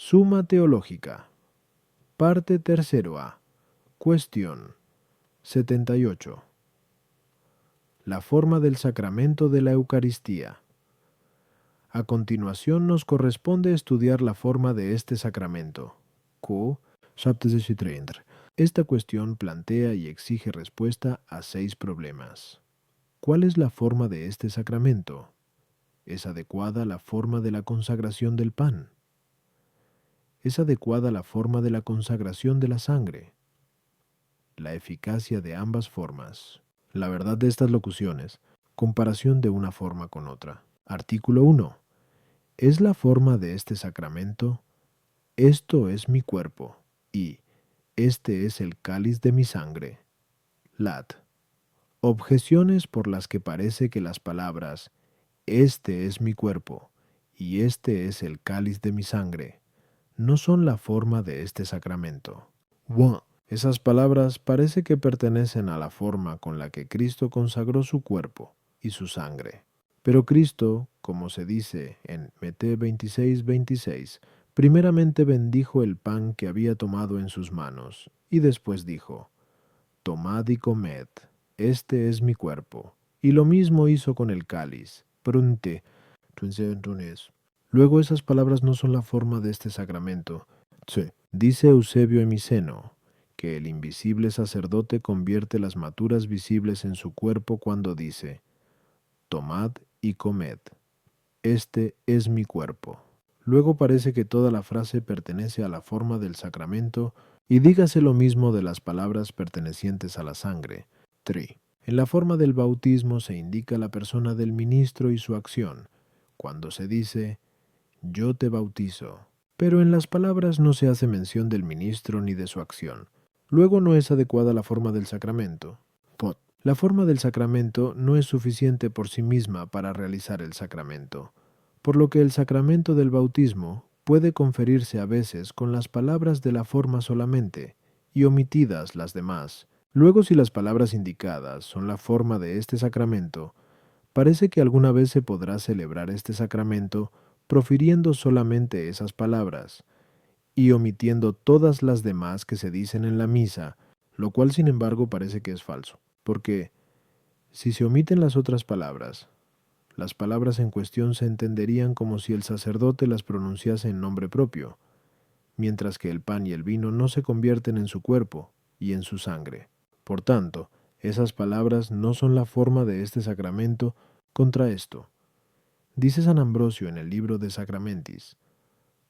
Suma Teológica. Parte tercero A. Cuestión 78. La forma del sacramento de la Eucaristía. A continuación nos corresponde estudiar la forma de este sacramento. Q. 73. Esta cuestión plantea y exige respuesta a 6 problemas. ¿Cuál es la forma de este sacramento? ¿Es adecuada la forma de la consagración del pan? ¿Es adecuada la forma de la consagración de la sangre? La eficacia de ambas formas. La verdad de estas locuciones. Comparación de una forma con otra. Artículo 1. ¿Es la forma de este sacramento? Esto es mi cuerpo, y este es el cáliz de mi sangre. Lat. Objeciones por las que parece que las palabras este es mi cuerpo, y este es el cáliz de mi sangre, no son la forma de este sacramento. 1. Esas palabras parece que pertenecen a la forma con la que Cristo consagró su cuerpo y su sangre. Pero Cristo, como se dice en Mt 26:26, primeramente bendijo el pan que había tomado en sus manos, y después dijo, tomad y comed, este es mi cuerpo. Y lo mismo hizo con el cáliz. Prunte. Luego esas palabras no son la forma de este sacramento. Sí. Dice Eusebio Emiceno, que el invisible sacerdote convierte las maturas visibles en su cuerpo cuando dice, tomad y comed, este es mi cuerpo. Luego parece que toda la frase pertenece a la forma del sacramento y dígase lo mismo de las palabras pertenecientes a la sangre. 3. En la forma del bautismo se indica la persona del ministro y su acción, cuando se dice, yo te bautizo. Pero en las palabras no se hace mención del ministro ni de su acción. Luego no es adecuada la forma del sacramento. La forma del sacramento no es suficiente por sí misma para realizar el sacramento, por lo que el sacramento del bautismo puede conferirse a veces con las palabras de la forma solamente, y omitidas las demás. Luego, si las palabras indicadas son la forma de este sacramento, parece que alguna vez se podrá celebrar este sacramento profiriendo solamente esas palabras, y omitiendo todas las demás que se dicen en la misa, lo cual sin embargo parece que es falso, porque si se omiten las palabras en cuestión se entenderían como si el sacerdote las pronunciase en nombre propio, mientras que el pan y el vino no se convierten en su cuerpo y en su sangre. Por tanto, esas palabras no son la forma de este sacramento. Contra esto, dice San Ambrosio en el libro de Sacramentis,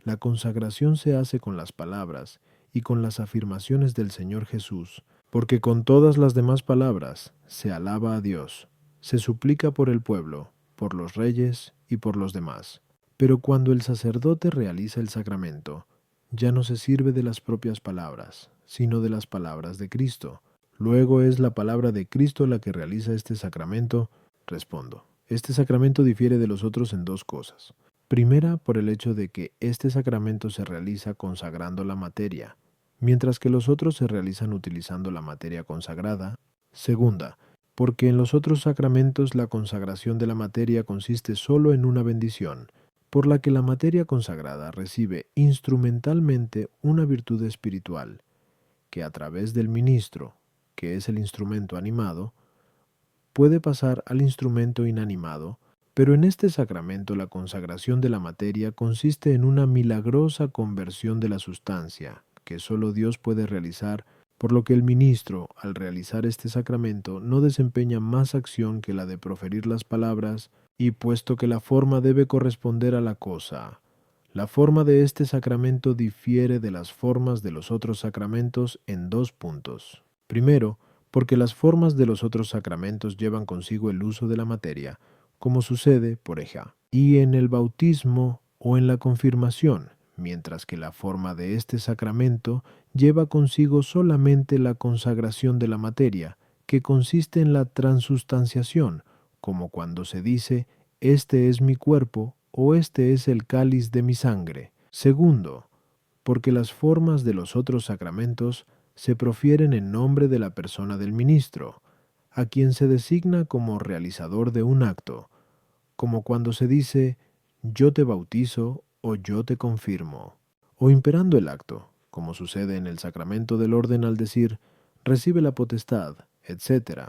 la consagración se hace con las palabras y con las afirmaciones del Señor Jesús, porque con todas las demás palabras se alaba a Dios, se suplica por el pueblo, por los reyes y por los demás. Pero cuando el sacerdote realiza el sacramento, ya no se sirve de las propias palabras, sino de las palabras de Cristo. Luego es la palabra de Cristo la que realiza este sacramento. Respondo, este sacramento difiere de los otros en 2 cosas. Primera, por el hecho de que este sacramento se realiza consagrando la materia, mientras que los otros se realizan utilizando la materia consagrada. Segunda, porque en los otros sacramentos la consagración de la materia consiste solo en una bendición, por la que la materia consagrada recibe instrumentalmente una virtud espiritual, que a través del ministro, que es el instrumento animado, puede pasar al instrumento inanimado. Pero en este sacramento la consagración de la materia consiste en una milagrosa conversión de la sustancia, que solo Dios puede realizar, por lo que el ministro, al realizar este sacramento, no desempeña más acción que la de proferir las palabras, y puesto que la forma debe corresponder a la cosa, la forma de este sacramento difiere de las formas de los otros sacramentos en 2 puntos. Primero, porque las formas de los otros sacramentos llevan consigo el uso de la materia, como sucede, por ejemplo, y en el bautismo o en la confirmación, mientras que la forma de este sacramento lleva consigo solamente la consagración de la materia, que consiste en la transustanciación, como cuando se dice, este es mi cuerpo o este es el cáliz de mi sangre. Segundo, porque las formas de los otros sacramentos se profieren en nombre de la persona del ministro, a quien se designa como realizador de un acto, como cuando se dice yo te bautizo o yo te confirmo, o imperando el acto, como sucede en el sacramento del orden al decir, recibe la potestad, etc.,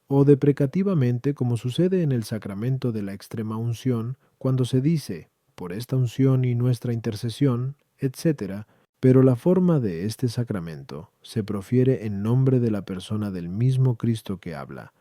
o deprecativamente, como sucede en el sacramento de la extrema unción, cuando se dice, por esta unción y nuestra intercesión, etc., pero la forma de este sacramento se profiere en nombre de la persona del mismo Cristo que habla,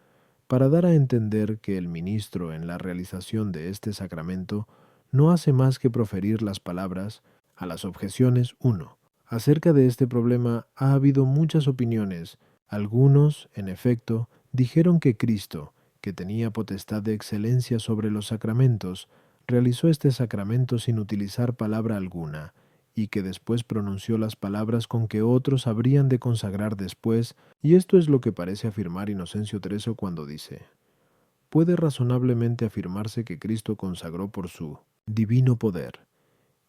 para dar a entender que el ministro en la realización de este sacramento no hace más que proferir las palabras a las objeciones 1. Acerca de este problema ha habido muchas opiniones. Algunos, en efecto, dijeron que Cristo, que tenía potestad de excelencia sobre los sacramentos, realizó este sacramento sin utilizar palabra alguna, y que después pronunció las palabras con que otros habrían de consagrar después, y esto es lo que parece afirmar Inocencio XIII cuando dice: puede razonablemente afirmarse que Cristo consagró por su divino poder,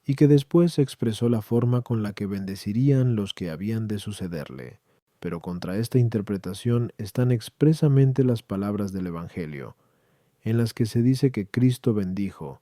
y que después expresó la forma con la que bendecirían los que habían de sucederle. Pero contra esta interpretación están expresamente las palabras del Evangelio, en las que se dice que Cristo bendijo,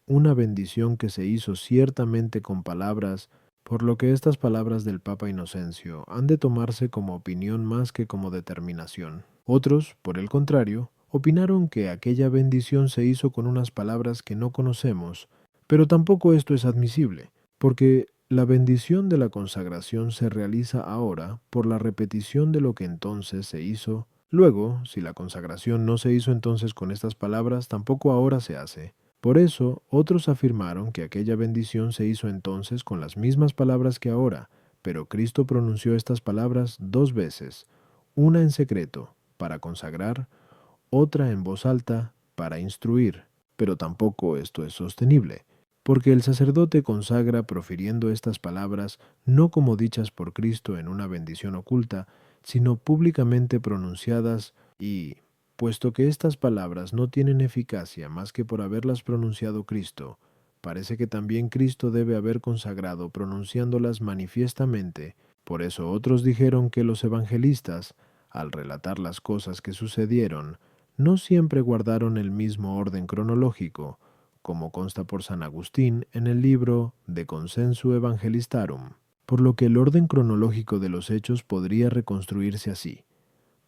una bendición que se hizo ciertamente con palabras, por lo que estas palabras del Papa Inocencio han de tomarse como opinión más que como determinación. Otros, por el contrario, opinaron que aquella bendición se hizo con unas palabras que no conocemos, pero tampoco esto es admisible, porque la bendición de la consagración se realiza ahora por la repetición de lo que entonces se hizo. Luego, si la consagración no se hizo entonces con estas palabras, tampoco ahora se hace. Por eso, otros afirmaron que aquella bendición se hizo entonces con las mismas palabras que ahora, pero Cristo pronunció estas palabras 2 veces, una en secreto, para consagrar, otra en voz alta, para instruir. Pero tampoco esto es sostenible, porque el sacerdote consagra profiriendo estas palabras no como dichas por Cristo en una bendición oculta, sino públicamente pronunciadas y, puesto que estas palabras no tienen eficacia más que por haberlas pronunciado Cristo, parece que también Cristo debe haber consagrado pronunciándolas manifiestamente. Por eso otros dijeron que los evangelistas, al relatar las cosas que sucedieron, no siempre guardaron el mismo orden cronológico, como consta por San Agustín en el libro De Consensu Evangelistarum, por lo que el orden cronológico de los hechos podría reconstruirse así.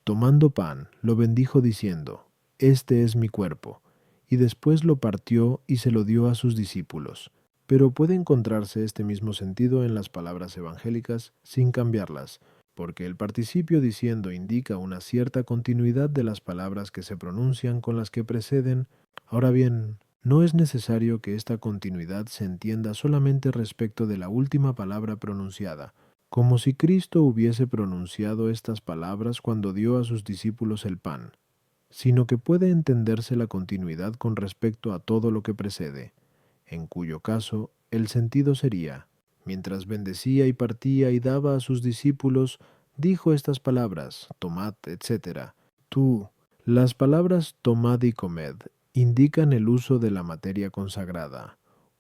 Tomando pan, lo bendijo diciendo, este es mi cuerpo, y después lo partió y se lo dio a sus discípulos. Pero puede encontrarse este mismo sentido en las palabras evangélicas sin cambiarlas, porque el participio diciendo indica una cierta continuidad de las palabras que se pronuncian con las que preceden. Ahora bien, no es necesario que esta continuidad se entienda solamente respecto de la última palabra pronunciada, como si Cristo hubiese pronunciado estas palabras cuando dio a sus discípulos el pan, sino que puede entenderse la continuidad con respecto a todo lo que precede, en cuyo caso el sentido sería: mientras bendecía y partía y daba a sus discípulos, dijo estas palabras, tomad, etc. Tú, las palabras tomad y comed indican el uso de la materia consagrada,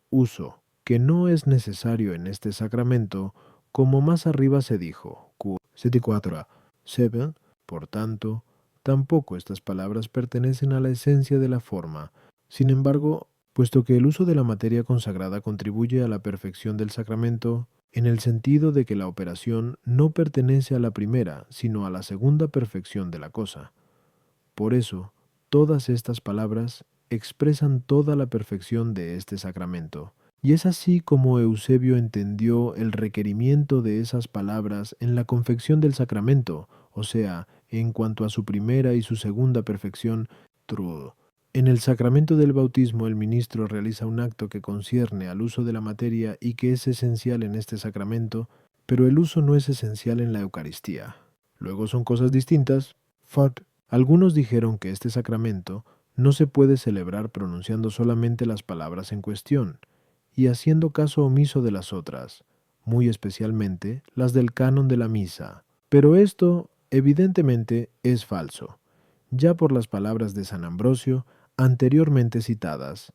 uso que no es necesario en este sacramento, como más arriba se dijo, Q 74, 7, por tanto, tampoco estas palabras pertenecen a la esencia de la forma. Sin embargo, puesto que el uso de la materia consagrada contribuye a la perfección del sacramento, en el sentido de que la operación no pertenece a la primera, sino a la segunda perfección de la cosa. Por eso, todas estas palabras expresan toda la perfección de este sacramento. Y es así como Eusebio entendió el requerimiento de esas palabras en la confección del sacramento, o sea, en cuanto a su primera y su segunda perfección, true. En el sacramento del bautismo el ministro realiza un acto que concierne al uso de la materia y que es esencial en este sacramento, pero el uso no es esencial en la Eucaristía. Luego son cosas distintas. Fat. Algunos dijeron que este sacramento no se puede celebrar pronunciando solamente las palabras en cuestión, y haciendo caso omiso de las otras, muy especialmente las del canon de la misa. Pero esto, evidentemente, es falso, ya por las palabras de San Ambrosio anteriormente citadas.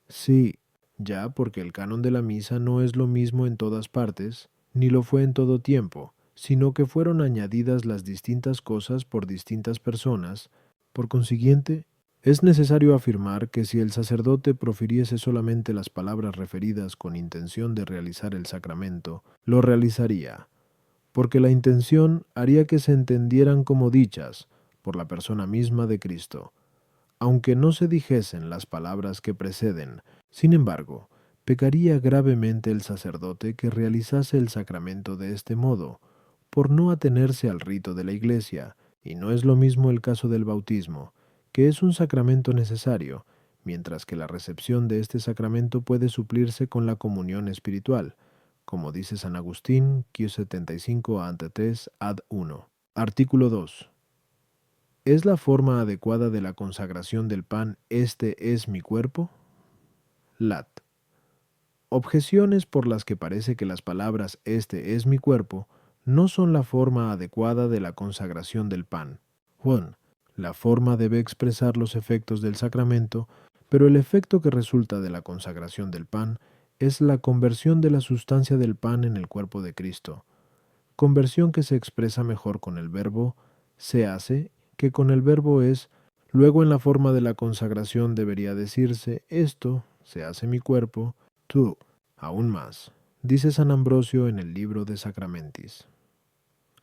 Sí, ya porque el canon de la misa no es lo mismo en todas partes, ni lo fue en todo tiempo, sino que fueron añadidas las distintas cosas por distintas personas. Por consiguiente, Es necesario afirmar que si el sacerdote profiriese solamente las palabras referidas con intención de realizar el sacramento, lo realizaría, porque la intención haría que se entendieran como dichas por la persona misma de Cristo, aunque no se dijesen las palabras que preceden. Sin embargo, pecaría gravemente el sacerdote que realizase el sacramento de este modo, por no atenerse al rito de la Iglesia, y no es lo mismo el caso del bautismo, que es un sacramento necesario, mientras que la recepción de este sacramento puede suplirse con la comunión espiritual, como dice San Agustín, Q75 ante 3 ad 1. Artículo 2. ¿Es la forma adecuada de la consagración del pan "Este es mi cuerpo"? Lat. Objeciones por las que parece que las palabras "Este es mi cuerpo" no son la forma adecuada de la consagración del pan. Juan. La forma debe expresar los efectos del sacramento, pero el efecto que resulta de la consagración del pan es la conversión de la sustancia del pan en el cuerpo de Cristo, conversión que se expresa mejor con el verbo "se hace" que con el verbo "es". Luego, en la forma de la consagración debería decirse: "Esto se hace mi cuerpo", tú. Aún más, dice San Ambrosio en el libro de Sacramentis: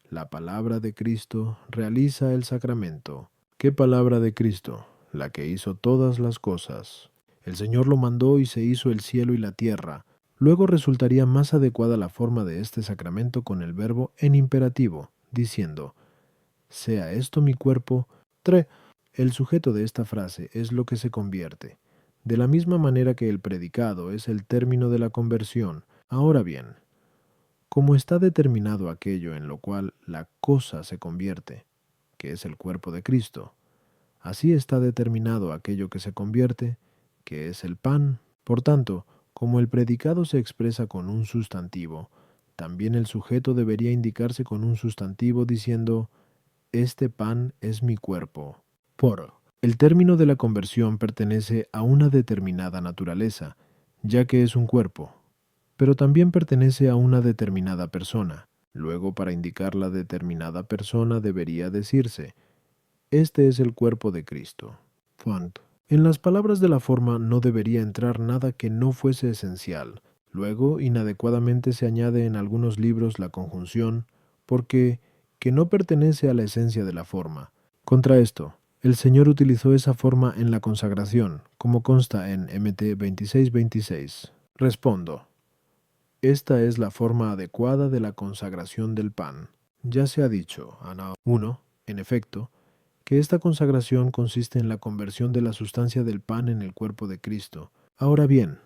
la palabra de Cristo realiza el sacramento. ¿Qué palabra de Cristo? La que hizo todas las cosas. El Señor lo mandó y se hizo el cielo y la tierra. Luego resultaría más adecuada la forma de este sacramento con el verbo en imperativo, diciendo: sea esto mi cuerpo. 3. El sujeto de esta frase es lo que se convierte, de la misma manera que el predicado es el término de la conversión. Ahora bien, como está determinado aquello en lo cual la cosa se convierte, que es el cuerpo de Cristo, así está determinado aquello que se convierte, que es el pan. Por tanto, como el predicado se expresa con un sustantivo, también el sujeto debería indicarse con un sustantivo diciendo: este pan es mi cuerpo. Por el término de la conversión pertenece a una determinada naturaleza, ya que es un cuerpo, pero también pertenece a una determinada persona. Luego, para indicar la determinada persona debería decirse: este es el cuerpo de Cristo. Font. En las palabras de la forma no debería entrar nada que no fuese esencial. Luego, inadecuadamente se añade en algunos libros la conjunción porque que no pertenece a la esencia de la forma. Contra esto, el Señor utilizó esa forma en la consagración, como consta en MT 2626. Respondo: esta es la forma adecuada de la consagración del pan. Ya se ha dicho, Ana 1, en efecto, que esta consagración consiste en la conversión de la sustancia del pan en el cuerpo de Cristo. Ahora bien,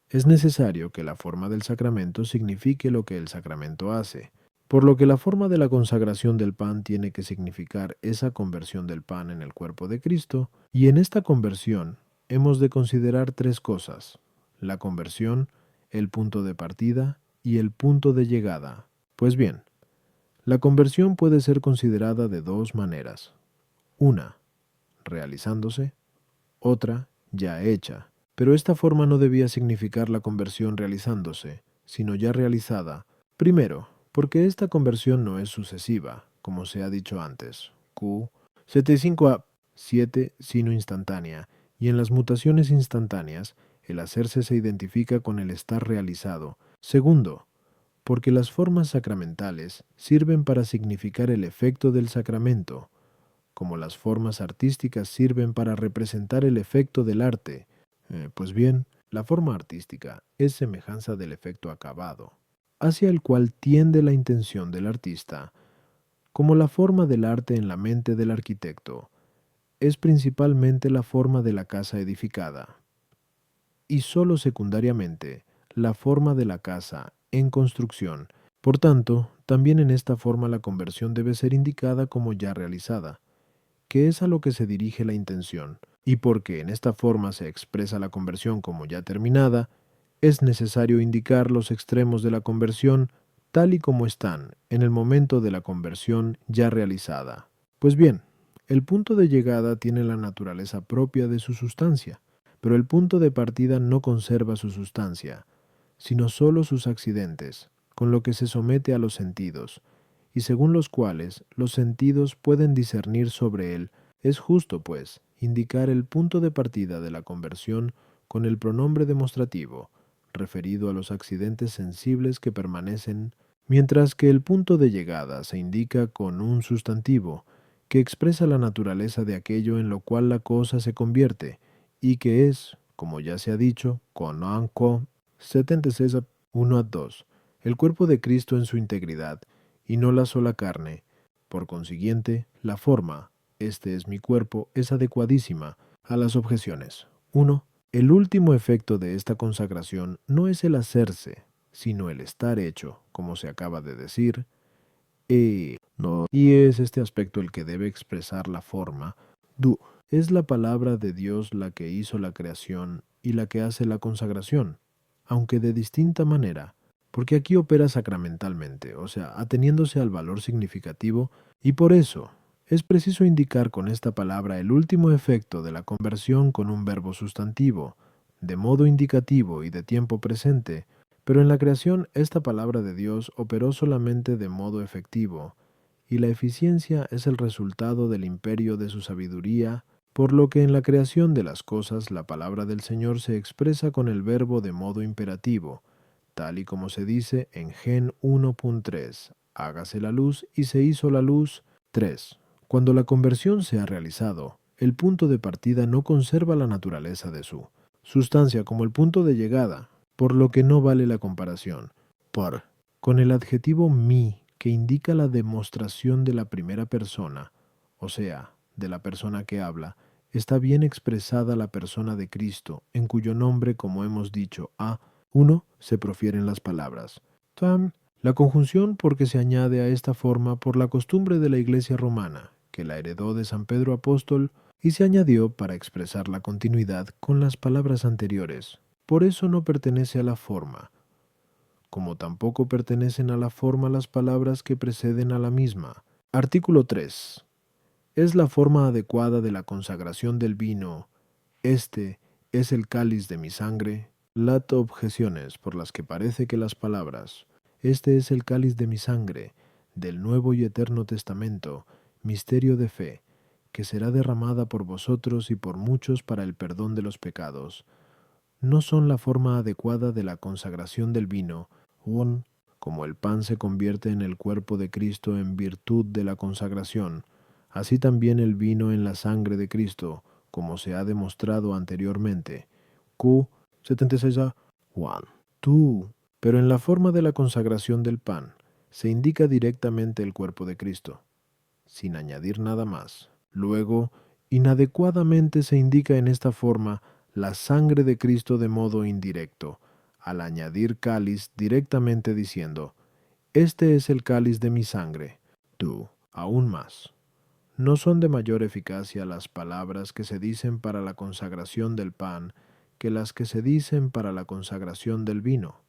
es necesario que la forma del sacramento signifique lo que el sacramento hace, por lo que la forma de la consagración del pan tiene que significar esa conversión del pan en el cuerpo de Cristo, y en esta conversión hemos de considerar tres cosas: la conversión, el punto de partida y el punto de llegada. Pues bien, la conversión puede ser considerada de dos maneras: una, realizándose; otra, ya hecha. Pero esta forma no debía significar la conversión realizándose, sino ya realizada. Primero, porque esta conversión no es sucesiva, como se ha dicho antes. Q 75a 7, sino instantánea, y en las mutaciones instantáneas, el hacerse se identifica con el estar realizado. Segundo, porque las formas sacramentales sirven para significar el efecto del sacramento, como las formas artísticas sirven para representar el efecto del arte. Pues bien, la forma artística es semejanza del efecto acabado, hacia el cual tiende la intención del artista, como la forma del arte en la mente del arquitecto es principalmente la forma de la casa edificada, y sólo secundariamente la forma de la casa en construcción. Por tanto, también en esta forma la conversión debe ser indicada como ya realizada, que es a lo que se dirige la intención, y porque en esta forma se expresa la conversión como ya terminada, es necesario indicar los extremos de la conversión tal y como están en el momento de la conversión ya realizada. Pues bien, el punto de llegada tiene la naturaleza propia de su sustancia, pero el punto de partida no conserva su sustancia, sino sólo sus accidentes, con lo que se somete a los sentidos, y según los cuales los sentidos pueden discernir sobre él Es justo, pues, indicar el punto de partida de la conversión con el pronombre demostrativo, referido a los accidentes sensibles que permanecen, mientras que el punto de llegada se indica con un sustantivo, que expresa la naturaleza de aquello en lo cual la cosa se convierte, y que es, como ya se ha dicho, con anco 76 1 a 2, el cuerpo de Cristo en su integridad, y no la sola carne. Por consiguiente, la forma, este es mi cuerpo, es adecuadísima a las objeciones. 1. El último efecto de esta consagración no es el hacerse, sino el estar hecho, como se acaba de decir, no, y es este aspecto el que debe expresar la forma. Es la palabra de Dios la que hizo la creación y la que hace la consagración, aunque de distinta manera, porque aquí opera sacramentalmente, o sea, ateniéndose al valor significativo, y por eso es preciso indicar con esta palabra el último efecto de la conversión con un verbo sustantivo, de modo indicativo y de tiempo presente, pero en la creación esta palabra de Dios operó solamente de modo efectivo, y la eficiencia es el resultado del imperio de su sabiduría, por lo que en la creación de las cosas la palabra del Señor se expresa con el verbo de modo imperativo, tal y como se dice en Gen 1.3, hágase la luz y se hizo la luz. 3. Cuando la conversión se ha realizado, el punto de partida no conserva la naturaleza de su sustancia como el punto de llegada, por lo que no vale la comparación. Por, con el adjetivo mi, que indica la demostración de la primera persona, o sea, de la persona que habla, está bien expresada la persona de Cristo, en cuyo nombre, como hemos dicho, a 1 se profieren las palabras. Tam, la conjunción porque se añade a esta forma por la costumbre de la Iglesia romana, que la heredó de San Pedro Apóstol y se añadió para expresar la continuidad con las palabras anteriores. Por eso no pertenece a la forma, como tampoco pertenecen a la forma las palabras que preceden a la misma. Artículo 3. Es la forma adecuada de la consagración del vino. Este es el cáliz de mi sangre. Lato objeciones por las que parece que las palabras, este es el cáliz de mi sangre, del Nuevo y Eterno Testamento, misterio de fe, que será derramada por vosotros y por muchos para el perdón de los pecados, no son la forma adecuada de la consagración del vino, como el pan se convierte en el cuerpo de Cristo en virtud de la consagración, así también el vino en la sangre de Cristo, como se ha demostrado anteriormente. Q 76a 1. Tú, pero en la forma de la consagración del pan, se indica directamente el cuerpo de Cristo, sin añadir nada más. Luego, inadecuadamente se indica en esta forma la sangre de Cristo de modo indirecto, al añadir cáliz directamente diciendo, este es el cáliz de mi sangre. Tú, aún más. No son de mayor eficacia las palabras que se dicen para la consagración del pan que las que se dicen para la consagración del vino,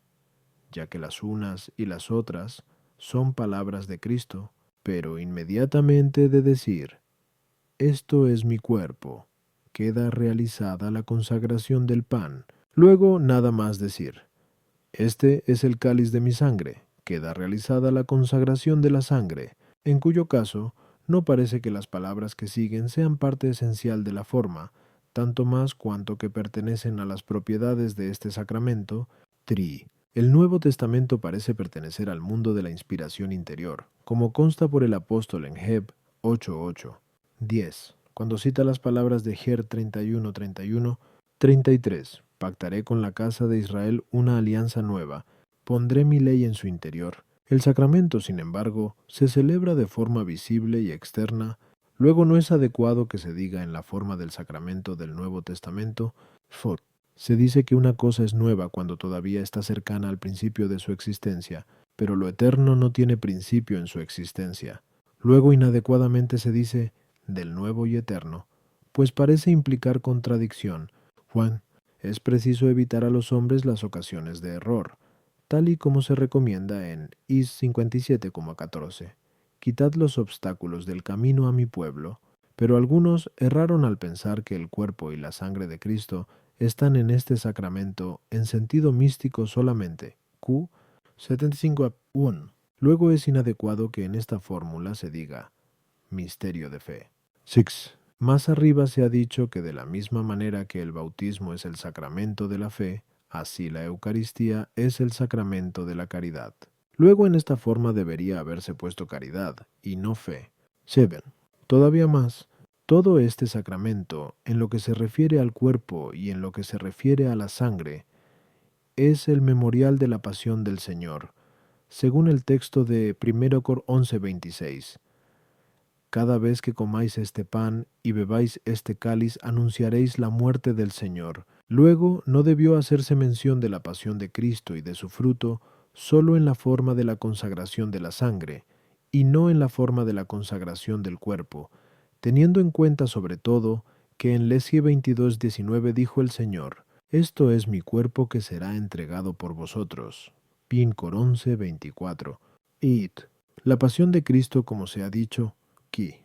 ya que las unas y las otras son palabras de Cristo, pero inmediatamente de decir, esto es mi cuerpo, queda realizada la consagración del pan. Luego nada más decir, este es el cáliz de mi sangre, queda realizada la consagración de la sangre, en cuyo caso no parece que las palabras que siguen sean parte esencial de la forma, tanto más cuanto que pertenecen a las propiedades de este sacramento. El Nuevo Testamento parece pertenecer al mundo de la inspiración interior, como consta por el apóstol en Heb 8:8. 10. Cuando cita las palabras de Ger 31:31, 33. Pactaré con la casa de Israel una alianza nueva, pondré mi ley en su interior. El sacramento, sin embargo, se celebra de forma visible y externa, luego no es adecuado que se diga en la forma del sacramento del Nuevo Testamento. Se dice que una cosa es nueva cuando todavía está cercana al principio de su existencia, pero lo eterno no tiene principio en su existencia. Luego inadecuadamente se dice del nuevo y eterno, pues parece implicar contradicción. Juan, es preciso evitar a los hombres las ocasiones de error, tal y como se recomienda en Is 57,14. Quitad los obstáculos del camino a mi pueblo. Pero algunos erraron al pensar que el cuerpo y la sangre de Cristo están en este sacramento en sentido místico solamente. Q 75:1. Luego es inadecuado que en esta fórmula se diga misterio de fe. 6. Más arriba se ha dicho que de la misma manera que el bautismo es el sacramento de la fe, así la Eucaristía es el sacramento de la caridad. Luego en esta forma debería haberse puesto caridad y no fe. 7. Todavía más, todo este sacramento, en lo que se refiere al cuerpo y en lo que se refiere a la sangre, es el memorial de la pasión del Señor, según el texto de 1 Cor 11:26. Cada vez que comáis este pan y bebáis este cáliz, anunciaréis la muerte del Señor. Luego, no debió hacerse mención de la pasión de Cristo y de su fruto sólo en la forma de la consagración de la sangre, y no en la forma de la consagración del cuerpo, teniendo en cuenta sobre todo que en Leslie 22:19 dijo el Señor: «Esto es mi cuerpo que será entregado por vosotros». Pincor 11:24. Id. La pasión de Cristo, como se ha dicho, Ki.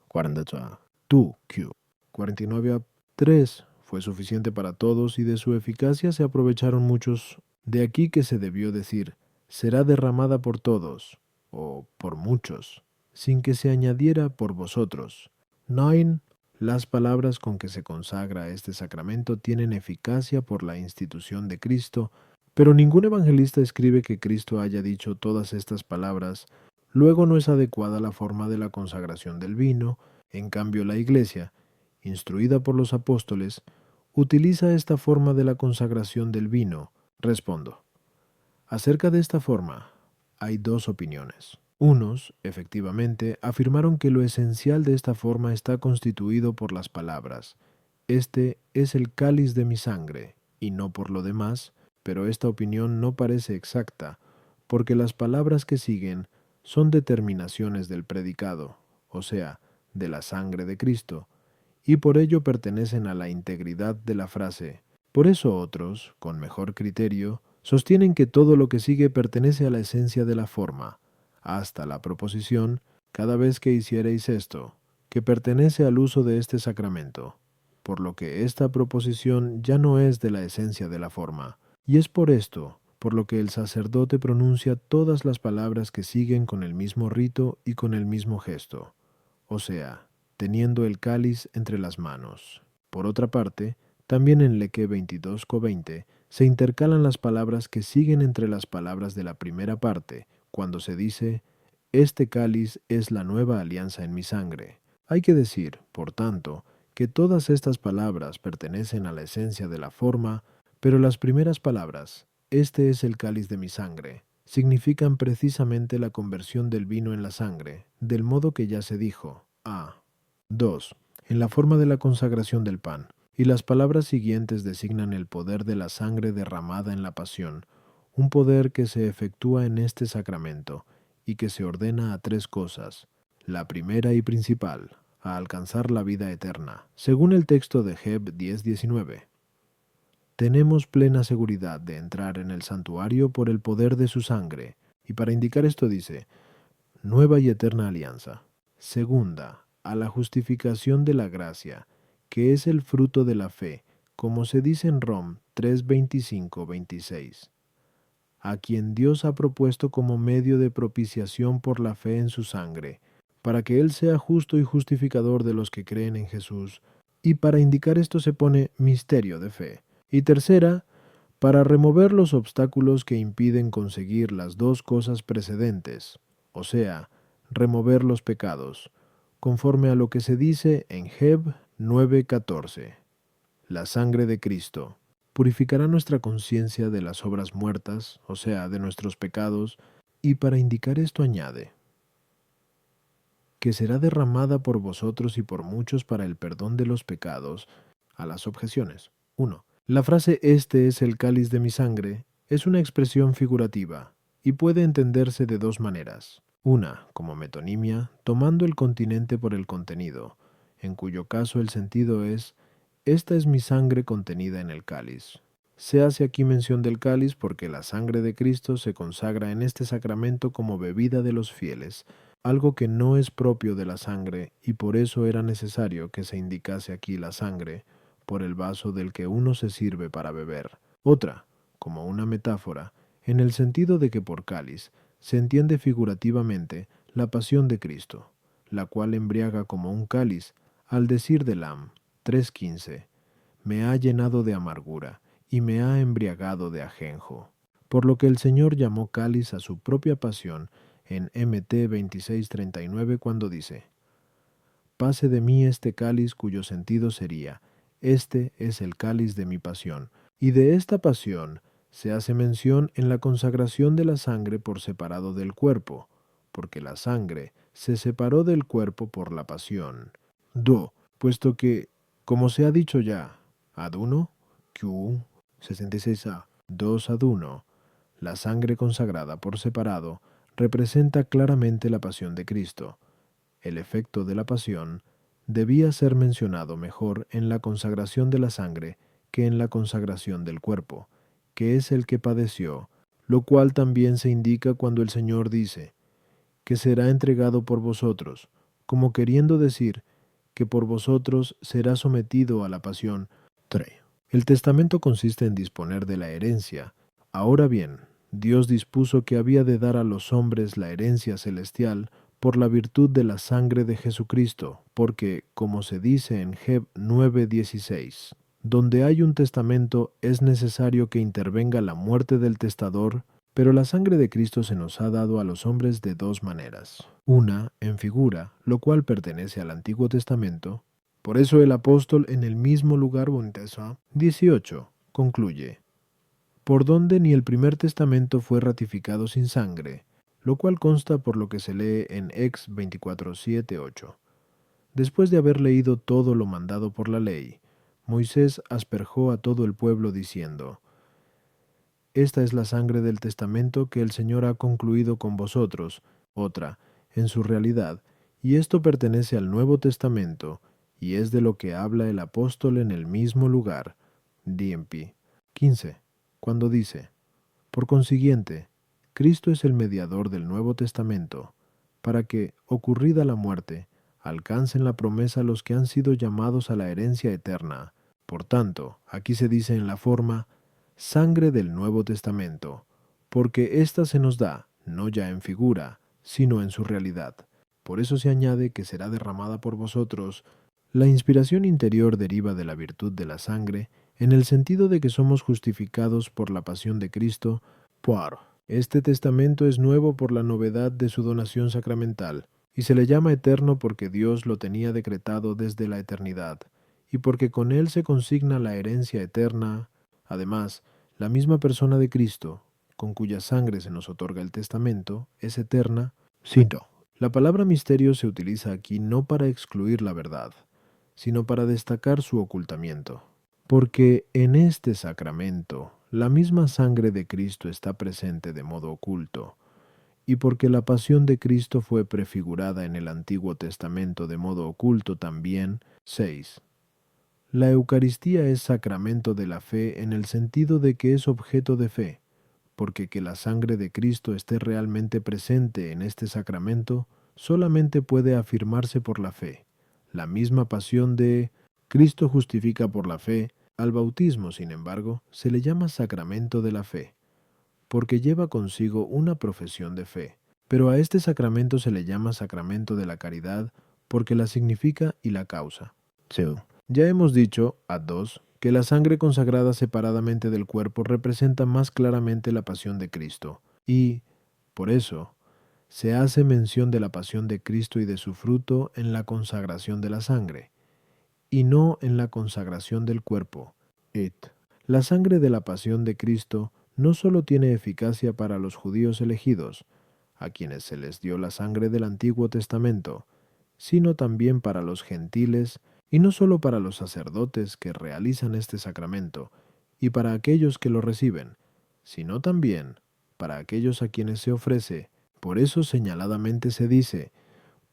44. Tu, Q. 49:3. Fue suficiente para todos y de su eficacia se aprovecharon muchos. De aquí que se debió decir, será derramada por todos, o por muchos, sin que se añadiera por vosotros. 9. Las palabras con que se consagra este sacramento tienen eficacia por la institución de Cristo, pero ningún evangelista escribe que Cristo haya dicho todas estas palabras. Luego no es adecuada la forma de la consagración del vino. En cambio, la Iglesia, instruida por los apóstoles, utiliza esta forma de la consagración del vino. Respondo. Acerca de esta forma, hay dos opiniones. Unos, efectivamente, afirmaron que lo esencial de esta forma está constituido por las palabras: «Este es el cáliz de mi sangre», y no por lo demás, pero esta opinión no parece exacta, porque las palabras que siguen son determinaciones del predicado, o sea, de la sangre de Cristo, y por ello pertenecen a la integridad de la frase. Por eso otros, con mejor criterio, sostienen que todo lo que sigue pertenece a la esencia de la forma, hasta la proposición, cada vez que hiciereis esto, que pertenece al uso de este sacramento, por lo que esta proposición ya no es de la esencia de la forma, y es por esto por lo que el sacerdote pronuncia todas las palabras que siguen con el mismo rito y con el mismo gesto, o sea, teniendo el cáliz entre las manos. Por otra parte, también en Leque 22:20 se intercalan las palabras que siguen entre las palabras de la primera parte, cuando se dice: «Este cáliz es la nueva alianza en mi sangre». Hay que decir, por tanto, que todas estas palabras pertenecen a la esencia de la forma, pero las primeras palabras, «Este es el cáliz de mi sangre», significan precisamente la conversión del vino en la sangre, del modo que ya se dijo. 2. En la forma de la consagración del pan, y las palabras siguientes designan el poder de la sangre derramada en la pasión, un poder que se efectúa en este sacramento, y que se ordena a tres cosas. La primera y principal, a alcanzar la vida eterna, según el texto de Heb 10:19. Tenemos plena seguridad de entrar en el santuario por el poder de su sangre, y para indicar esto dice: nueva y eterna alianza. Segunda, a la justificación de la gracia, que es el fruto de la fe, como se dice en Rom 3:25-26, a quien Dios ha propuesto como medio de propiciación por la fe en su sangre, para que Él sea justo y justificador de los que creen en Jesús, y para indicar esto se pone misterio de fe. Y tercera, para remover los obstáculos que impiden conseguir las dos cosas precedentes, o sea, remover los pecados, conforme a lo que se dice en Heb 9:14. La sangre de Cristo purificará nuestra conciencia de las obras muertas, o sea, de nuestros pecados, y para indicar esto añade: que será derramada por vosotros y por muchos para el perdón de los pecados. A las objeciones. 1. La frase «este es el cáliz de mi sangre» es una expresión figurativa y puede entenderse de dos maneras. Una, como metonimia, tomando el continente por el contenido, en cuyo caso el sentido es: «Esta es mi sangre contenida en el cáliz». Se hace aquí mención del cáliz porque la sangre de Cristo se consagra en este sacramento como bebida de los fieles, algo que no es propio de la sangre, y por eso era necesario que se indicase aquí la sangre, por el vaso del que uno se sirve para beber. Otra, como una metáfora, en el sentido de que por cáliz se entiende figurativamente la pasión de Cristo, la cual embriaga como un cáliz, Al decir de Lam 3:15, me ha llenado de amargura y me ha embriagado de ajenjo. Por lo que el Señor llamó cáliz a su propia pasión en Mt 26:39 cuando dice, pase de mí este cáliz cuyo sentido sería, este es el cáliz de mi pasión. Y de esta pasión se hace mención en la consagración de la sangre por separado del cuerpo, porque la sangre se separó del cuerpo por la pasión. Do, puesto que, como se ha dicho ya, ad uno, Q 66a, 2 ad 1, la sangre consagrada por separado representa claramente la pasión de Cristo. El efecto de la pasión debía ser mencionado mejor en la consagración de la sangre que en la consagración del cuerpo, que es el que padeció, lo cual también se indica cuando el Señor dice, que será entregado por vosotros, como queriendo decir que por vosotros será sometido a la pasión. 3. El testamento consiste en disponer de la herencia. Ahora bien, Dios dispuso que había de dar a los hombres la herencia celestial por la virtud de la sangre de Jesucristo, porque, como se dice en Heb 9:16, donde hay un testamento es necesario que intervenga la muerte del testador, pero la sangre de Cristo se nos ha dado a los hombres de dos maneras. Una, en figura, lo cual pertenece al Antiguo Testamento. Por eso el apóstol en el mismo lugar 18 concluye, por donde ni el primer testamento fue ratificado sin sangre, lo cual consta por lo que se lee en Ex 24:7-8. Después de haber leído todo lo mandado por la ley, Moisés asperjó a todo el pueblo diciendo, esta es la sangre del testamento que el Señor ha concluido con vosotros, otra, en su realidad, y esto pertenece al Nuevo Testamento, y es de lo que habla el apóstol en el mismo lugar, D.M.P. 15, cuando dice, por consiguiente, Cristo es el mediador del Nuevo Testamento, para que, ocurrida la muerte, alcancen la promesa los que han sido llamados a la herencia eterna. Por tanto, aquí se dice en la forma, sangre del Nuevo Testamento, porque ésta se nos da, no ya en figura, sino en su realidad. Por eso se añade que será derramada por vosotros. La inspiración interior deriva de la virtud de la sangre, en el sentido de que somos justificados por la pasión de Cristo. Este testamento es nuevo por la novedad de su donación sacramental, y se le llama eterno porque Dios lo tenía decretado desde la eternidad, y porque con él se consigna la herencia eterna. Además, la misma persona de Cristo, con cuya sangre se nos otorga el testamento, es eterna. Cito. La palabra misterio se utiliza aquí no para excluir la verdad, sino para destacar su ocultamiento. Porque en este sacramento la misma sangre de Cristo está presente de modo oculto, y porque la pasión de Cristo fue prefigurada en el Antiguo Testamento de modo oculto también. 6. La Eucaristía es sacramento de la fe en el sentido de que es objeto de fe, porque que la sangre de Cristo esté realmente presente en este sacramento solamente puede afirmarse por la fe. La misma pasión de Cristo justifica por la fe. Al bautismo, sin embargo, se le llama sacramento de la fe, porque lleva consigo una profesión de fe. Pero a este sacramento se le llama sacramento de la caridad, porque la significa y la causa. Sí. Ya hemos dicho, ad 2, que la sangre consagrada separadamente del cuerpo representa más claramente la pasión de Cristo, y, por eso, se hace mención de la pasión de Cristo y de su fruto en la consagración de la sangre, y no en la consagración del cuerpo. La sangre de la pasión de Cristo no solo tiene eficacia para los judíos elegidos, a quienes se les dio la sangre del Antiguo Testamento, sino también para los gentiles, y no solo para los sacerdotes que realizan este sacramento, y para aquellos que lo reciben, sino también para aquellos a quienes se ofrece. Por eso señaladamente se dice,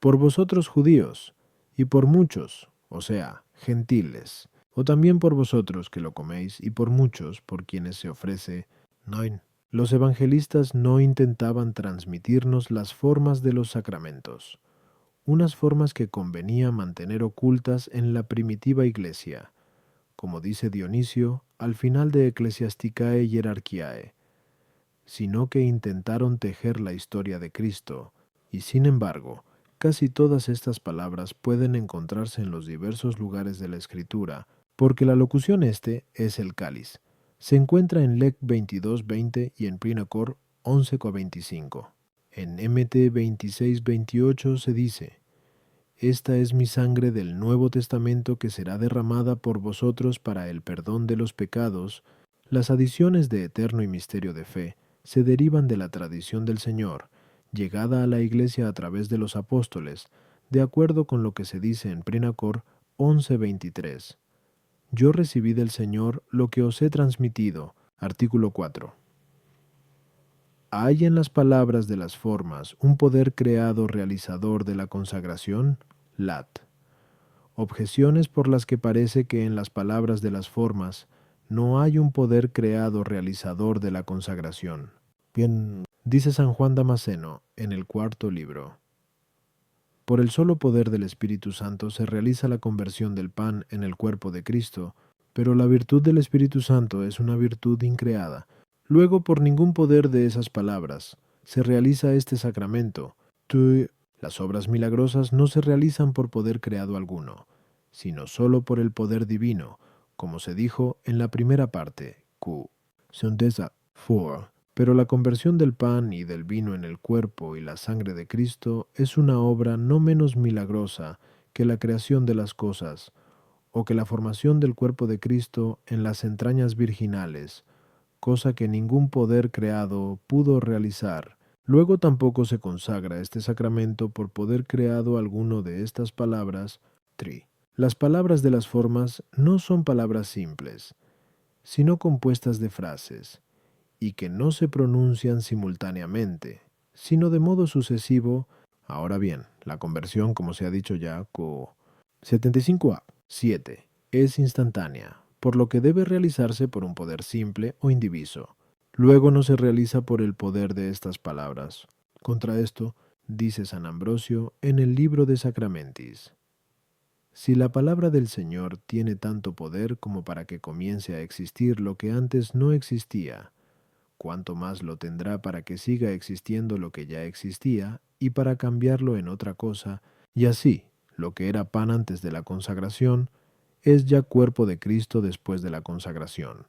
por vosotros judíos, y por muchos, o sea, gentiles, o también por vosotros que lo coméis, y por muchos por quienes se ofrece. 9. Los evangelistas no intentaban transmitirnos las formas de los sacramentos, unas formas que convenía mantener ocultas en la primitiva iglesia, como dice Dionisio al final de Ecclesiasticae Hierarchiae, sino que intentaron tejer la historia de Cristo, y sin embargo, Casi todas estas palabras pueden encontrarse en los diversos lugares de la Escritura, porque la locución este es el cáliz. Se encuentra en Lec 22:20 y en Prinacor 11:25. En MT 26:28 se dice: Esta es mi sangre del Nuevo Testamento que será derramada por vosotros para el perdón de los pecados. Las adiciones de eterno y misterio de fe se derivan de la tradición del Señor, llegada a la Iglesia a través de los apóstoles, de acuerdo con lo que se dice en Prinacor 11:23. Yo recibí del Señor lo que os he transmitido. Artículo 4. ¿Hay en las palabras de las formas un poder creado realizador de la consagración? Lat. Objeciones por las que parece que en las palabras de las formas no hay un poder creado realizador de la consagración. Bien, dice San Juan Damasceno en el cuarto libro. Por el solo poder del Espíritu Santo se realiza la conversión del pan en el cuerpo de Cristo, pero la virtud del Espíritu Santo es una virtud increada. Luego, por ningún poder de esas palabras, se realiza este sacramento. Las obras milagrosas no se realizan por poder creado alguno, sino solo por el poder divino, como se dijo en la primera parte, Q. Sondesa 4. Pero la conversión del pan y del vino en el cuerpo y la sangre de Cristo es una obra no menos milagrosa que la creación de las cosas, o que la formación del cuerpo de Cristo en las entrañas virginales, cosa que ningún poder creado pudo realizar. Luego tampoco se consagra este sacramento por poder creado alguno de estas palabras. Las palabras de las formas no son palabras simples, sino compuestas de frases, y que no se pronuncian simultáneamente, sino de modo sucesivo. Ahora bien, la conversión, como se ha dicho ya, 75a. 7. Es instantánea, por lo que debe realizarse por un poder simple o indiviso. Luego no se realiza por el poder de estas palabras. Contra esto, dice San Ambrosio en el libro de Sacramentis: si la palabra del Señor tiene tanto poder como para que comience a existir lo que antes no existía, cuánto más lo tendrá para que siga existiendo lo que ya existía y para cambiarlo en otra cosa, y así, lo que era pan antes de la consagración, es ya cuerpo de Cristo después de la consagración.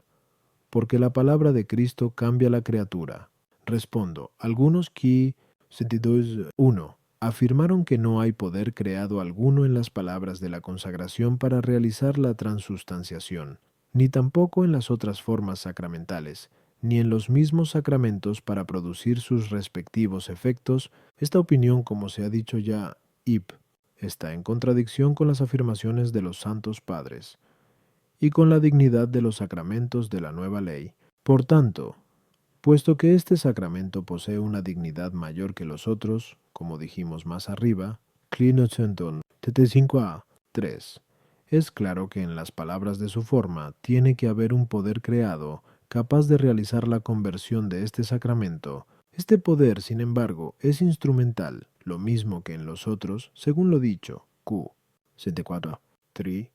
Porque la palabra de Cristo cambia la criatura. Respondo, algunos que, 72.1, afirmaron que no hay poder creado alguno en las palabras de la consagración para realizar la transustanciación, ni tampoco en las otras formas sacramentales, ni en los mismos sacramentos para producir sus respectivos efectos. Esta opinión, como se ha dicho ya, está en contradicción con las afirmaciones de los santos padres y con la dignidad de los sacramentos de la nueva ley. Por tanto, puesto que este sacramento posee una dignidad mayor que los otros, como dijimos más arriba, Clinocenton, TT5a, 3, es claro que en las palabras de su forma tiene que haber un poder creado capaz de realizar la conversión de este sacramento. Este poder, sin embargo, es instrumental, lo mismo que en los otros, según lo dicho, Q. 74, 3,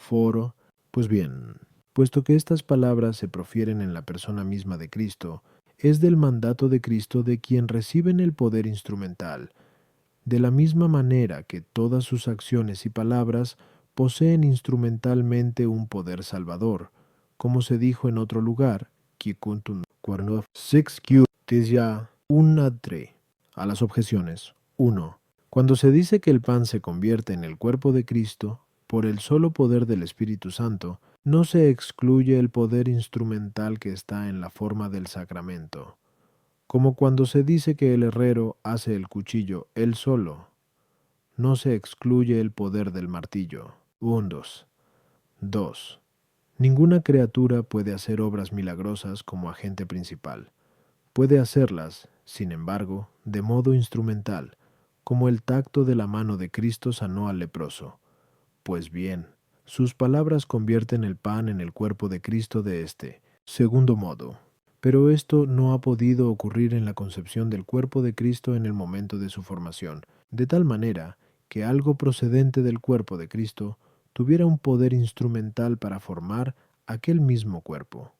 4. Pues bien, puesto que estas palabras se profieren en la persona misma de Cristo, es del mandato de Cristo de quien reciben el poder instrumental, de la misma manera que todas sus acciones y palabras poseen instrumentalmente un poder salvador, como se dijo en otro lugar, a las objeciones. 1. Cuando se dice que el pan se convierte en el cuerpo de Cristo, por el solo poder del Espíritu Santo, no se excluye el poder instrumental que está en la forma del sacramento. Como cuando se dice que el herrero hace el cuchillo él solo, no se excluye el poder del martillo. 2. Ninguna criatura puede hacer obras milagrosas como agente principal. Puede hacerlas, sin embargo, de modo instrumental, como el tacto de la mano de Cristo sanó al leproso. Pues bien, sus palabras convierten el pan en el cuerpo de Cristo de este. Segundo modo. Pero esto no ha podido ocurrir en la concepción del cuerpo de Cristo en el momento de su formación, de tal manera que algo procedente del cuerpo de Cristo tuviera un poder instrumental para formar aquel mismo cuerpo.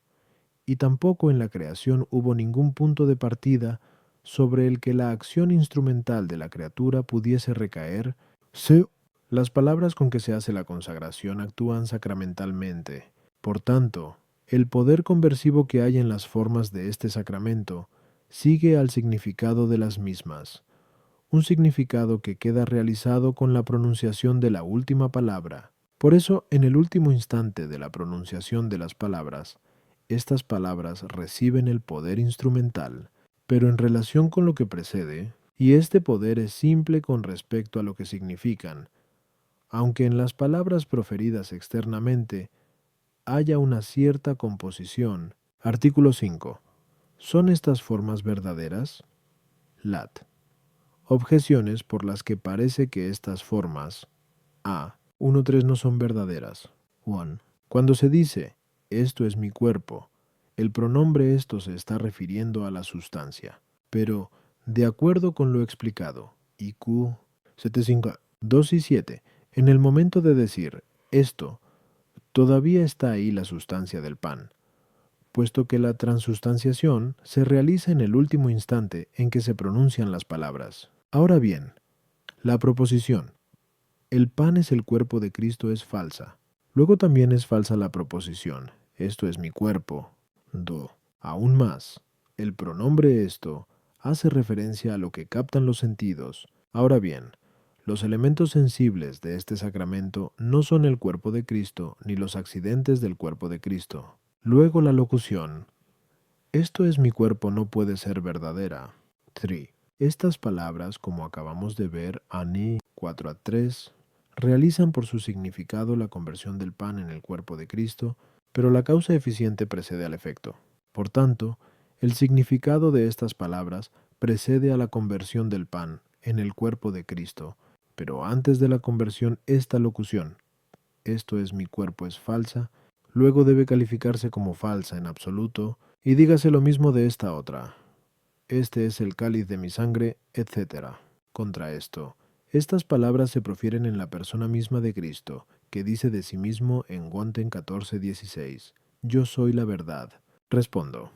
Y tampoco en la creación hubo ningún punto de partida sobre el que la acción instrumental de la criatura pudiese recaer, se las palabras con que se hace la consagración actúan sacramentalmente. Por tanto, el poder conversivo que hay en las formas de este sacramento sigue al significado de las mismas, un significado que queda realizado con la pronunciación de la última palabra. Por eso, en el último instante de la pronunciación de las palabras, estas palabras reciben el poder instrumental, pero en relación con lo que precede, y este poder es simple con respecto a lo que significan, aunque en las palabras proferidas externamente haya una cierta composición. Artículo 5. ¿Son estas formas verdaderas? Lat. Objeciones por las que parece que estas formas A. 1.3 no son verdaderas. 1. Cuando se dice, esto es mi cuerpo, el pronombre esto se está refiriendo a la sustancia. Pero, de acuerdo con lo explicado, IQ 75, 2 y 7, en el momento de decir esto, todavía está ahí la sustancia del pan, puesto que la transustanciación se realiza en el último instante en que se pronuncian las palabras. Ahora bien, la proposición, el pan es el cuerpo de Cristo es falsa. Luego también es falsa la proposición, esto es mi cuerpo. Do. Aún más, el pronombre esto hace referencia a lo que captan los sentidos. Ahora bien, los elementos sensibles de este sacramento no son el cuerpo de Cristo ni los accidentes del cuerpo de Cristo. Luego la locución, esto es mi cuerpo no puede ser verdadera. 3. Estas palabras, como acabamos de ver, Ani 4:3, realizan por su significado la conversión del pan en el cuerpo de Cristo, pero la causa eficiente precede al efecto. Por tanto, el significado de estas palabras precede a la conversión del pan en el cuerpo de Cristo, pero antes de la conversión esta locución, esto es mi cuerpo es falsa, luego debe calificarse como falsa en absoluto, y dígase lo mismo de esta otra. Este es el cáliz de mi sangre, etc. Contra esto, estas palabras se profieren en la persona misma de Cristo, que dice de sí mismo en Guanten 14:16, yo soy la verdad. Respondo.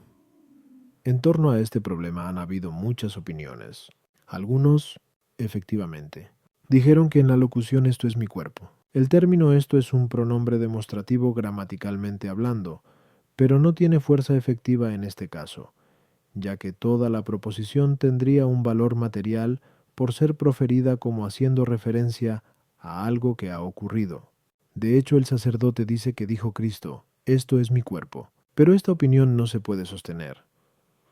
En torno a este problema han habido muchas opiniones. Algunos, efectivamente, dijeron que en la locución esto es mi cuerpo. El término esto es un pronombre demostrativo gramaticalmente hablando, pero no tiene fuerza efectiva en este caso, ya que toda la proposición tendría un valor material por ser proferida como haciendo referencia a algo que ha ocurrido. De hecho, el sacerdote dice que dijo Cristo, esto es mi cuerpo, pero esta opinión no se puede sostener,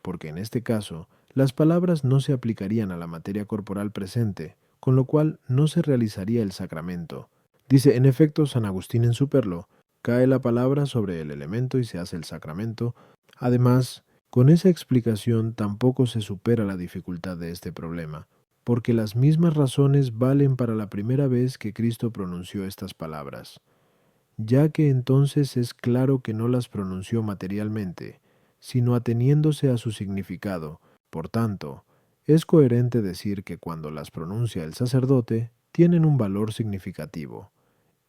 porque en este caso, las palabras no se aplicarían a la materia corporal presente, con lo cual no se realizaría el sacramento. Dice, en efecto, San Agustín en su Perlo, cae la palabra sobre el elemento y se hace el sacramento. Además, con esa explicación tampoco se supera la dificultad de este problema, porque las mismas razones valen para la primera vez que Cristo pronunció estas palabras, ya que entonces es claro que no las pronunció materialmente, sino ateniéndose a su significado. Por tanto, es coherente decir que cuando las pronuncia el sacerdote, tienen un valor significativo,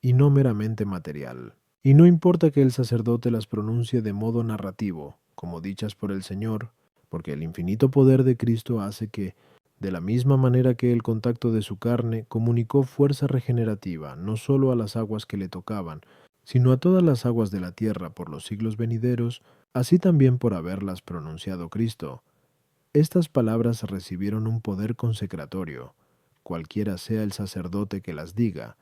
y no meramente material. Y no importa que el sacerdote las pronuncie de modo narrativo, como dichas por el Señor, porque el infinito poder de Cristo hace que, de la misma manera que el contacto de su carne comunicó fuerza regenerativa no sólo a las aguas que le tocaban, sino a todas las aguas de la tierra por los siglos venideros, así también por haberlas pronunciado Cristo. Estas palabras recibieron un poder consecratorio, cualquiera sea el sacerdote que las diga,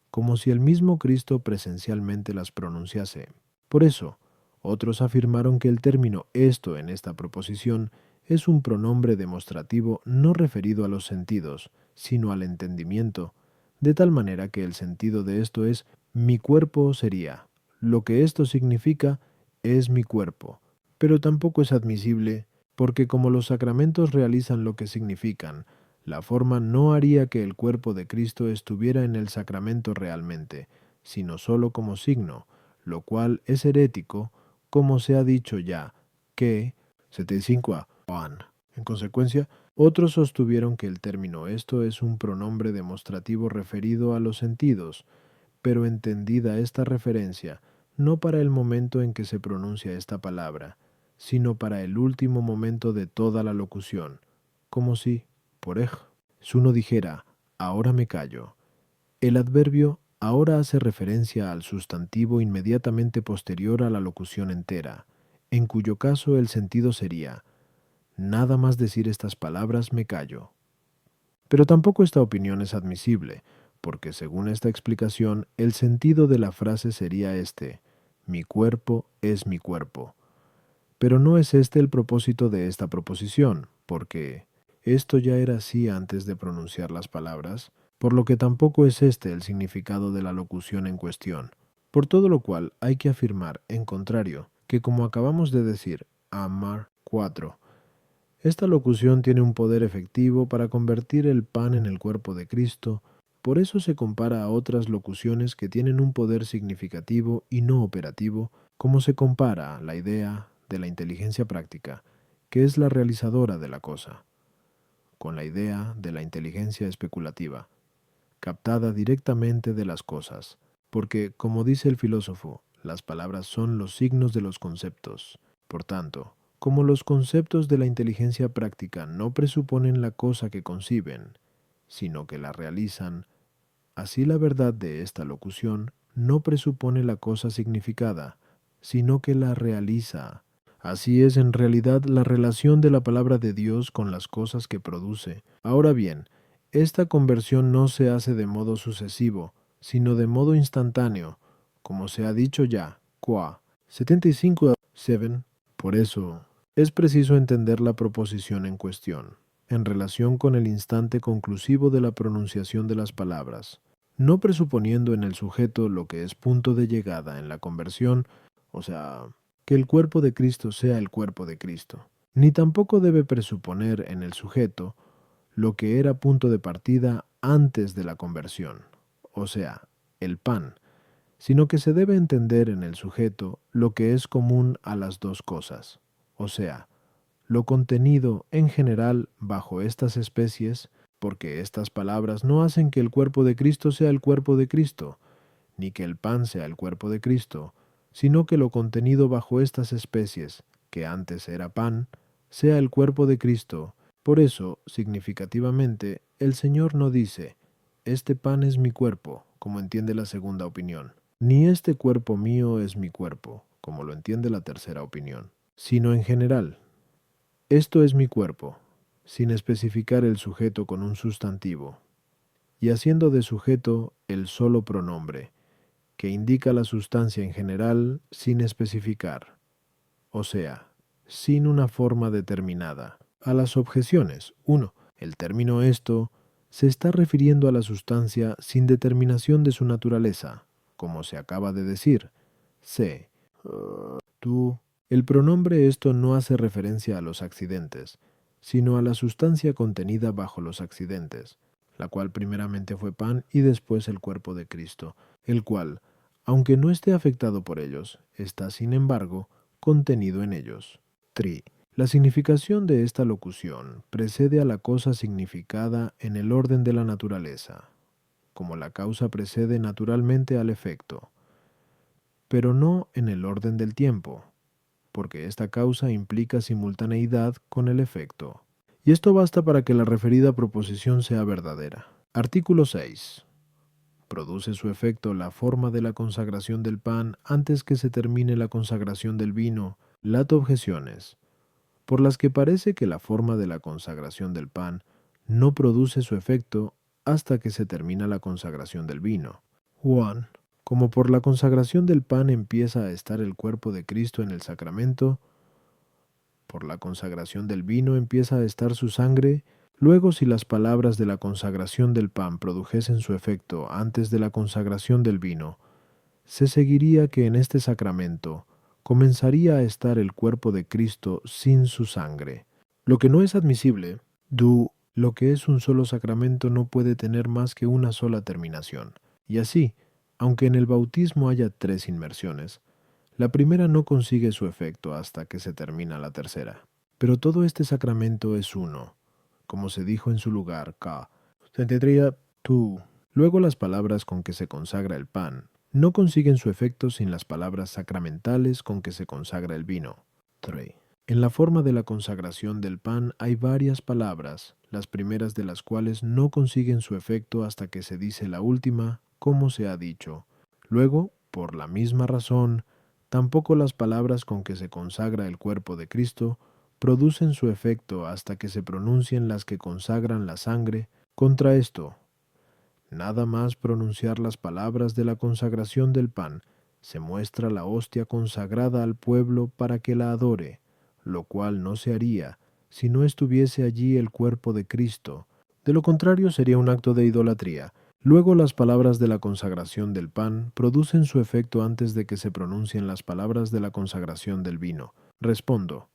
como si el mismo Cristo presencialmente las pronunciase. Por eso, otros afirmaron que el término esto en esta proposición es un pronombre demostrativo no referido a los sentidos, sino al entendimiento, de tal manera que el sentido de esto es mi cuerpo sería, lo que esto significa es mi cuerpo, pero tampoco es admisible porque como los sacramentos realizan lo que significan, la forma no haría que el cuerpo de Cristo estuviera en el sacramento realmente, sino sólo como signo, lo cual es herético, como se ha dicho ya, que 75 Juan. En consecuencia, otros sostuvieron que el término esto es un pronombre demostrativo referido a los sentidos, pero entendida esta referencia, no para el momento en que se pronuncia esta palabra, sino para el último momento de toda la locución, como si, por uno dijera, ahora me callo. El adverbio ahora hace referencia al sustantivo inmediatamente posterior a la locución entera, en cuyo caso el sentido sería, nada más decir estas palabras me callo. Pero tampoco esta opinión es admisible, porque según esta explicación, el sentido de la frase sería este, mi cuerpo es mi cuerpo. Pero no es este el propósito de esta proposición, porque esto ya era así antes de pronunciar las palabras, por lo que tampoco es este el significado de la locución en cuestión. Por todo lo cual hay que afirmar, en contrario, que como acabamos de decir, amar 4, esta locución tiene un poder efectivo para convertir el pan en el cuerpo de Cristo, por eso se compara a otras locuciones que tienen un poder significativo y no operativo, como se compara la idea de la inteligencia práctica, que es la realizadora de la cosa, con la idea de la inteligencia especulativa, captada directamente de las cosas, porque, como dice el filósofo, las palabras son los signos de los conceptos. Por tanto, como los conceptos de la inteligencia práctica no presuponen la cosa que conciben, sino que la realizan, así la verdad de esta locución no presupone la cosa significada, sino que la realiza. Así es en realidad la relación de la palabra de Dios con las cosas que produce. Ahora bien, esta conversión no se hace de modo sucesivo, sino de modo instantáneo, como se ha dicho ya, qua 75:7. Por eso, es preciso entender la proposición en cuestión, en relación con el instante conclusivo de la pronunciación de las palabras, no presuponiendo en el sujeto lo que es punto de llegada en la conversión, o sea, que el cuerpo de Cristo sea el cuerpo de Cristo, ni tampoco debe presuponer en el sujeto lo que era punto de partida antes de la conversión, o sea, el pan, sino que se debe entender en el sujeto lo que es común a las dos cosas, o sea, lo contenido en general bajo estas especies, porque estas palabras no hacen que el cuerpo de Cristo sea el cuerpo de Cristo, ni que el pan sea el cuerpo de Cristo, sino que lo contenido bajo estas especies, que antes era pan, sea el cuerpo de Cristo. Por eso, significativamente, el Señor no dice, este pan es mi cuerpo, como entiende la segunda opinión, ni este cuerpo mío es mi cuerpo, como lo entiende la tercera opinión, sino en general, esto es mi cuerpo, sin especificar el sujeto con un sustantivo, y haciendo de sujeto el solo pronombre, que indica la sustancia en general sin especificar, o sea, sin una forma determinada. A las objeciones, 1. El término esto se está refiriendo a la sustancia sin determinación de su naturaleza, como se acaba de decir. C. Tú. El pronombre esto no hace referencia a los accidentes, sino a la sustancia contenida bajo los accidentes, la cual primeramente fue pan y después el cuerpo de Cristo, el cual, aunque no esté afectado por ellos, está sin embargo contenido en ellos. 3. La significación de esta locución precede a la cosa significada en el orden de la naturaleza, como la causa precede naturalmente al efecto, pero no en el orden del tiempo, porque esta causa implica simultaneidad con el efecto. Y esto basta para que la referida proposición sea verdadera. Artículo 6. Produce su efecto la forma de la consagración del pan antes que se termine la consagración del vino. Lato objeciones, por las que parece que la forma de la consagración del pan no produce su efecto hasta que se termina la consagración del vino. 1. Como por la consagración del pan empieza a estar el cuerpo de Cristo en el sacramento, por la consagración del vino empieza a estar su sangre. Luego, si las palabras de la consagración del pan produjesen su efecto antes de la consagración del vino, se seguiría que en este sacramento comenzaría a estar el cuerpo de Cristo sin su sangre. Lo que no es admisible, lo que es un solo sacramento no puede tener más que una sola terminación. Y así, aunque en el bautismo haya 3 inmersiones, la primera no consigue su efecto hasta que se termina la tercera. Pero todo este sacramento es uno, como se dijo en su lugar, K. Tendría tú. Luego las palabras con que se consagra el pan no consiguen su efecto sin las palabras sacramentales con que se consagra el vino. 3. En la forma de la consagración del pan hay varias palabras, las primeras de las cuales no consiguen su efecto hasta que se dice la última, como se ha dicho. Luego, por la misma razón, tampoco las palabras con que se consagra el cuerpo de Cristo producen su efecto hasta que se pronuncien las que consagran la sangre. Contra esto, nada más pronunciar las palabras de la consagración del pan, se muestra la hostia consagrada al pueblo para que la adore, lo cual no se haría si no estuviese allí el cuerpo de Cristo. De lo contrario sería un acto de idolatría. Luego las palabras de la consagración del pan producen su efecto antes de que se pronuncien las palabras de la consagración del vino. Respondo.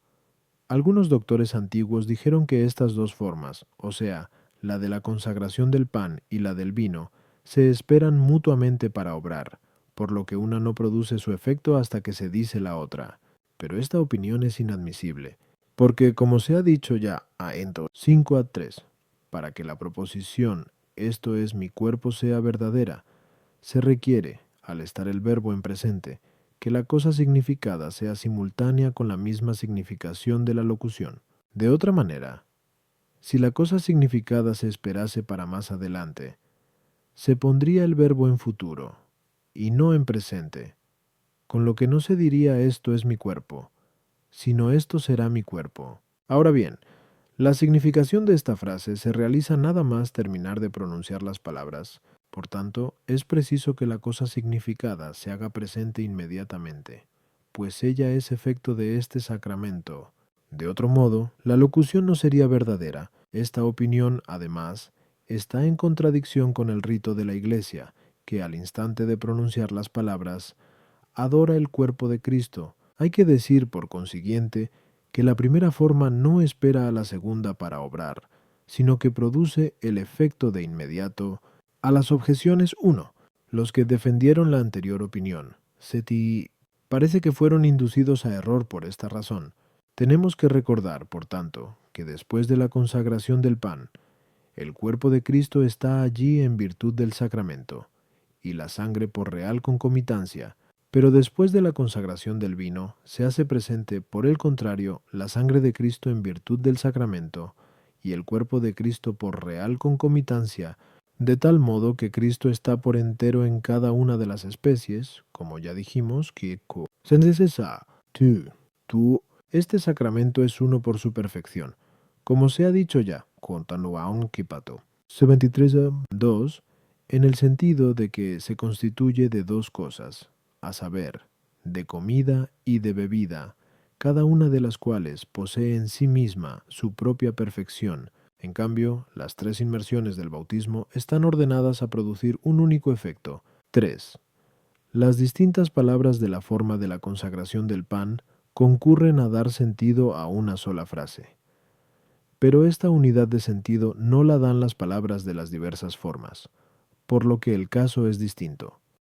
Algunos doctores antiguos dijeron que estas dos formas, o sea, la de la consagración del pan y la del vino, se esperan mutuamente para obrar, por lo que una no produce su efecto hasta que se dice la otra. Pero esta opinión es inadmisible, porque como se ha dicho ya a Ento 5:3, para que la proposición esto es mi cuerpo sea verdadera, se requiere, al estar el verbo en presente, que la cosa significada sea simultánea con la misma significación de la locución. De otra manera, si la cosa significada se esperase para más adelante, se pondría el verbo en futuro, y no en presente, con lo que no se diría esto es mi cuerpo, sino esto será mi cuerpo. Ahora bien, la significación de esta frase se realiza nada más terminar de pronunciar las palabras. Por tanto, es preciso que la cosa significada se haga presente inmediatamente, pues ella es efecto de este sacramento. De otro modo, la locución no sería verdadera. Esta opinión, además, está en contradicción con el rito de la Iglesia, que al instante de pronunciar las palabras, adora el cuerpo de Cristo. Hay que decir, por consiguiente, que la primera forma no espera a la segunda para obrar, sino que produce el efecto de inmediato. A las objeciones 1. Los que defendieron la anterior opinión, parece que fueron inducidos a error por esta razón. Tenemos que recordar, por tanto, que después de la consagración del pan, el cuerpo de Cristo está allí en virtud del sacramento, y la sangre por real concomitancia. Pero después de la consagración del vino, se hace presente, por el contrario, la sangre de Cristo en virtud del sacramento, y el cuerpo de Cristo por real concomitancia, de tal modo que Cristo está por entero en cada una de las especies, como ya dijimos, que este sacramento es uno por su perfección. Como se ha dicho ya, Kontanuaon Kipato 73:2, en el sentido de que se constituye de dos cosas, a saber, de comida y de bebida, cada una de las cuales posee en sí misma su propia perfección. En cambio, las tres inmersiones del bautismo están ordenadas a producir un único efecto. 3. Las distintas palabras de la forma de la consagración del pan concurren a dar sentido a una sola frase. Pero esta unidad de sentido no la dan las palabras de las diversas formas, por lo que el caso es distinto.